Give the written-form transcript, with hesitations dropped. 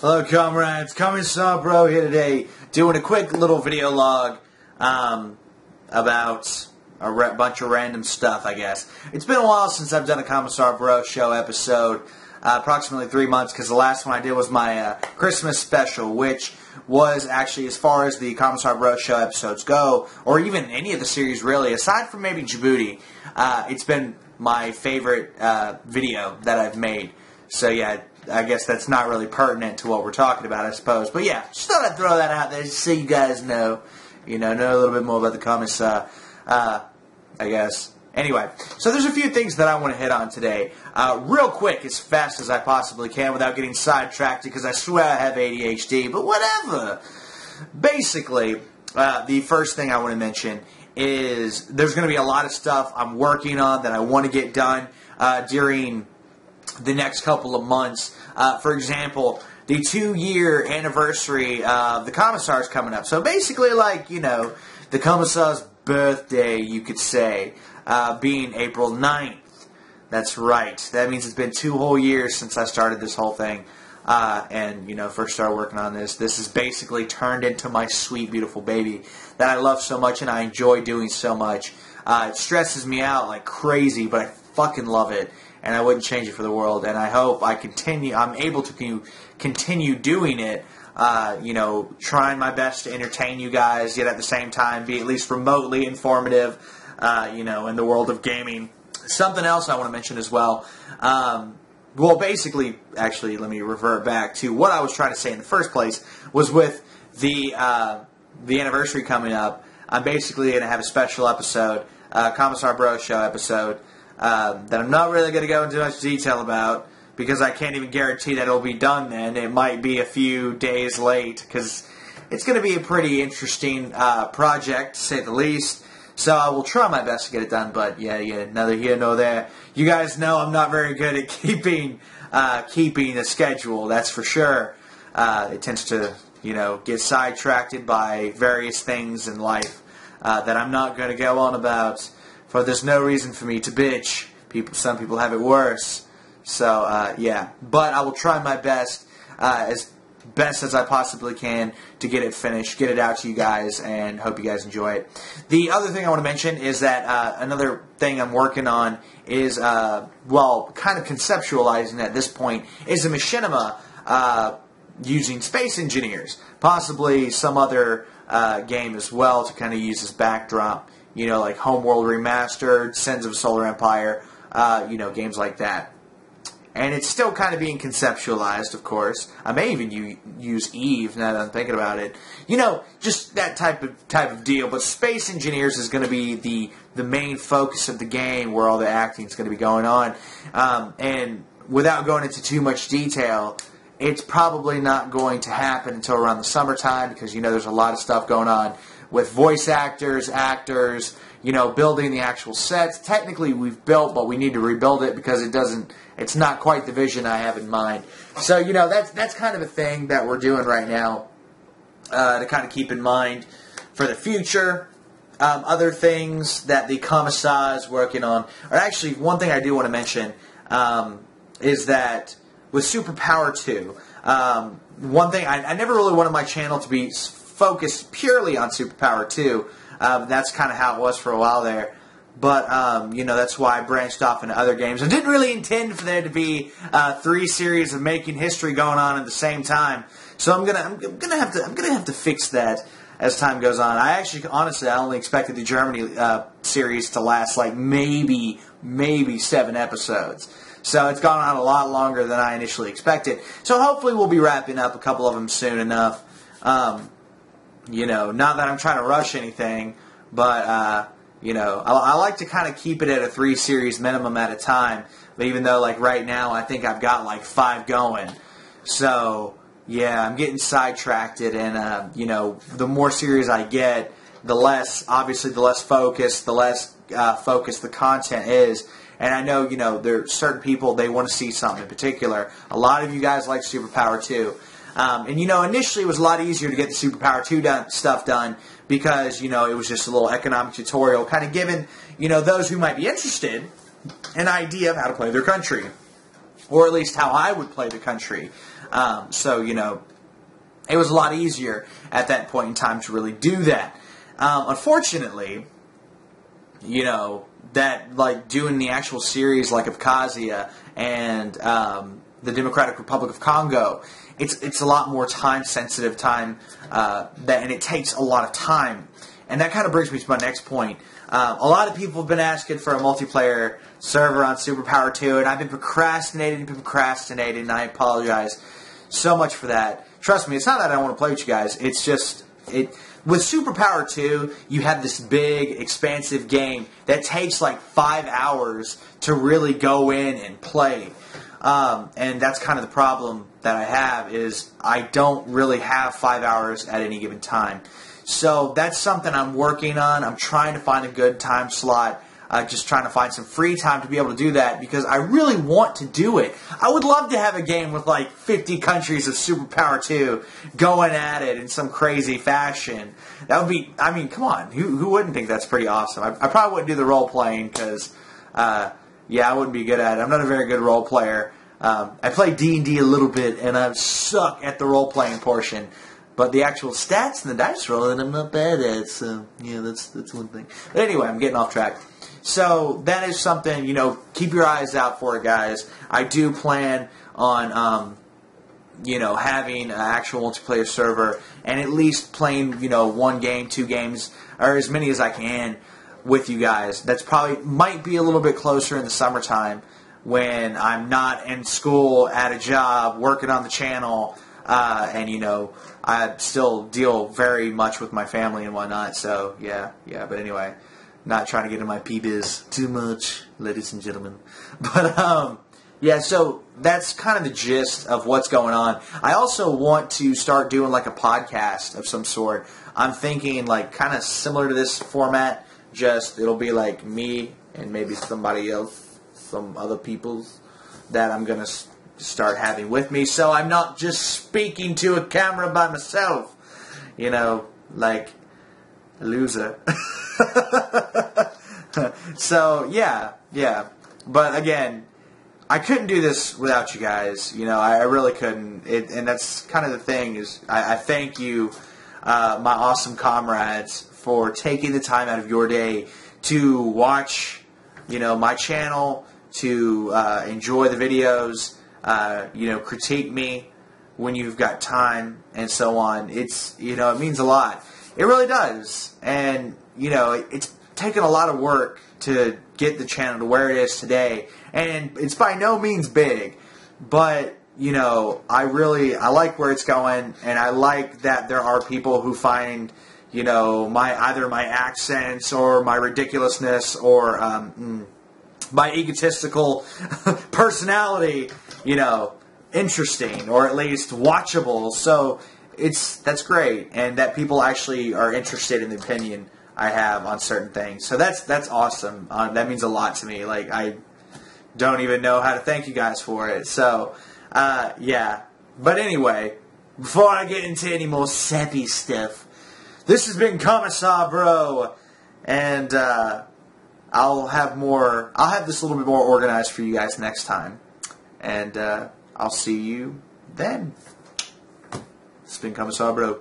Hello comrades, CommissarBRO here today, doing a quick little video log about a bunch of random stuff, I guess. It's been a while since I've done a CommissarBRO show episode, approximately 3 months, because the last one I did was my Christmas special, which was actually, as far as the CommissarBRO show episodes go, or even any of the series really, aside from maybe Djibouti, it's been my favorite video that I've made. So yeah, I guess that's not really pertinent to what we're talking about, I suppose. But yeah, just thought I'd throw that out there just so you guys know a little bit more about the Commissar, I guess. Anyway, so there's a few things that I want to hit on today. Real quick, as fast as I possibly can without getting sidetracked, because I swear I have ADHD, but whatever. Basically, the first thing I want to mention is there's going to be a lot of stuff I'm working on that I want to get done during the next couple of months. For example, the 2-year anniversary of the Commissar is coming up. So basically, like, the Commissar's birthday, you could say, being April 9th. That's right. That means it's been 2 whole years since I started this whole thing. And, first started working on this. This has basically turned into my sweet, beautiful baby that I love so much and I enjoy doing so much. It stresses me out like crazy, but I fucking love it. And I wouldn't change it for the world. And I hope I'm able to continue doing it, trying my best to entertain you guys, yet at the same time be at least remotely informative, in the world of gaming. Something else I want to mention as well. Well, basically, actually, let me revert back to what I was trying to say in the first place, was with the anniversary coming up, I'm basically going to have a special episode, CommissarBRO show episode, that I'm not really going to go into much detail about, because I can't even guarantee that it'll be done then. It might be a few days late, because it's going to be a pretty interesting project, to say the least. So I will try my best to get it done, but yeah, neither here nor there. You guys know I'm not very good at keeping a schedule, that's for sure. It tends to, get sidetracked by various things in life that I'm not going to go on about. For there's no reason for me to bitch. Some people have it worse. So, yeah. But I will try my best, as best as I possibly can, to get it finished, get it out to you guys, and hope you guys enjoy it. The other thing I want to mention is that another thing I'm working on is, kind of conceptualizing at this point, is a machinima using space engineers. Possibly some other game as well to kind of use as backdrop. Like Homeworld Remastered, Sins of Solar Empire, games like that. And it's still kind of being conceptualized, of course. I may even use Eve, now that I'm thinking about it. Just that type of deal. But Space Engineers is going to be the main focus of the game, where all the acting is going to be going on. And without going into too much detail, it's probably not going to happen until around the summertime, because, there's a lot of stuff going on with voice actors, building the actual sets. Technically, we've built, but we need to rebuild it because it's not quite the vision I have in mind. So, that's kind of a thing that we're doing right now to kind of keep in mind for the future. Other things that the Commissar is working on, or actually, one thing I do want to mention is that with Superpower 2, one thing, I never really wanted my channel to be focused purely on Superpower 2. That's kind of how it was for a while there. But, that's why I branched off into other games. I didn't really intend for there to be 3 series of making history going on at the same time. So I'm gonna have to fix that as time goes on. Honestly, I only expected the Germany series to last like maybe 7 episodes. So it's gone on a lot longer than I initially expected. So hopefully we'll be wrapping up a couple of them soon enough. Not that I'm trying to rush anything, but, I like to kind of keep it at a 3 series minimum at a time. But even though, like, right now, I think I've got, like, 5 going. So, yeah, I'm getting sidetracked, and, the more series I get, the less focused, the content is. And I know, there are certain people, they want to see something in particular. A lot of you guys like Superpower 2. And, initially it was a lot easier to get the Superpower 2 stuff done because, it was just a little economic tutorial kind of giving, those who might be interested an idea of how to play their country. Or at least how I would play the country. So, you know, it was a lot easier at that point in time to really do that. Unfortunately, you know, that, like, doing the actual series like Abkhazia and the Democratic Republic of Congo, it's a lot more time-sensitive and it takes a lot of time. And that kind of brings me to my next point. A lot of people have been asking for a multiplayer server on Superpower 2, and I've been procrastinating, and I apologize so much for that. Trust me, it's not that I don't want to play with you guys. It's just, with Superpower 2, you have this big, expansive game that takes like 5 hours to really go in and play. And that's kind of the problem that I have, is I don't really have 5 hours at any given time. So that's something I'm working on. I'm trying to find a good time slot. Just trying to find some free time to be able to do that, because I really want to do it. I would love to have a game with like 50 countries of Superpower 2 going at it in some crazy fashion. That would be, I mean, come on. Who wouldn't think that's pretty awesome? I probably wouldn't do the role playing because, yeah, I wouldn't be good at it. I'm not a very good role player. I play D&D a little bit, and I suck at the role playing portion. But the actual stats and the dice rolling, I'm not bad at. So, yeah, that's one thing. But anyway, I'm getting off track. So that is something, you know, keep your eyes out for it, guys. I do plan on, you know, having an actual multiplayer server and at least playing, you know, 1 game, 2 games, or as many as I can with you guys. That's probably, might be a little bit closer in the summertime when I'm not in school, at a job, working on the channel, and, you know, I still deal very much with my family and whatnot. So, yeah, but anyway. Not trying to get in my P-biz too much, ladies and gentlemen. But, yeah, so that's kind of the gist of what's going on. I also want to start doing, like, a podcast of some sort. I'm thinking, like, kind of similar to this format, just it'll be, like, me and maybe somebody else, some other people's that I'm going to start having with me. So I'm not just speaking to a camera by myself, you know, like a loser. So, yeah. But, again, I couldn't do this without you guys. You know, I really couldn't. And that's kind of the thing, is I thank you, my awesome comrades, for taking the time out of your day to watch, you know, my channel, to enjoy the videos, you know, critique me when you've got time, and so on. It's, you know, it means a lot. It really does. And, you know, it's taken a lot of work to get the channel to where it is today. And it's by no means big. But, you know, I like where it's going. And I like that there are people who find, you know, either my accents or my ridiculousness or my egotistical personality, you know, interesting, or at least watchable. So that's great, and that people actually are interested in the opinion I have on certain things. So that's awesome. That means a lot to me. Like, I don't even know how to thank you guys for it. So, yeah. But anyway, before I get into any more sappy stuff, this has been CommissarBRO, and I'll have this a little bit more organized for you guys next time, and I'll see you then. It's been CommissarBRO.